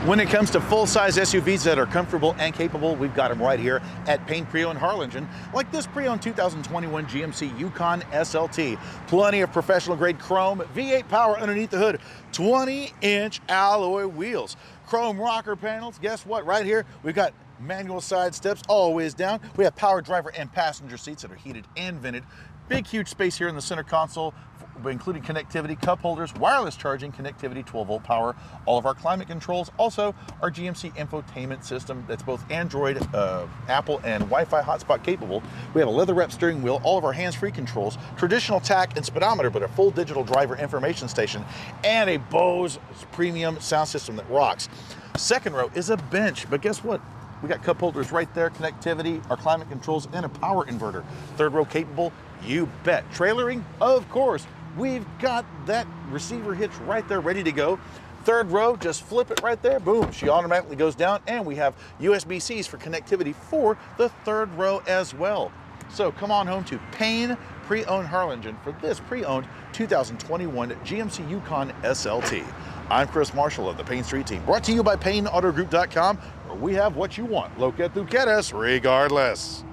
When it comes to full-size SUVs that are comfortable and capable, we've got them right here at Payne Pre-Owned Harlingen, like this pre-owned 2021 GMC Yukon SLT. Plenty of professional-grade chrome, V8 power underneath the hood, 20-inch alloy wheels, chrome rocker panels. Guess what? Right here, we've got manual side steps always down. We have power driver and passenger seats that are heated and vented. Big, huge space here in the center console, including connectivity, cup holders, wireless charging, connectivity, 12-volt power, all of our climate controls, also our GMC infotainment system that's both Android, Apple, and Wi-Fi hotspot capable. We have a leather-wrapped steering wheel, all of our hands-free controls, traditional tach and speedometer, but a full digital driver information station, and a Bose premium sound system that rocks. Second row is a bench, but guess what? We got cup holders right there, connectivity, our climate controls, and a power inverter. Third row capable, you bet. Trailering, of course. We've got that receiver hitch right there ready to go. Third row, just flip it right there, boom, she automatically goes down, and we have USB-Cs for connectivity for the third row as well. So come on home to Payne Pre-Owned Harlingen for this pre-owned 2021 GMC Yukon SLT. I'm Chris Marshall of the Payne Street Team, brought to you by PayneAutoGroup.com, where we have what you want. Lo que tu quieres, regardless.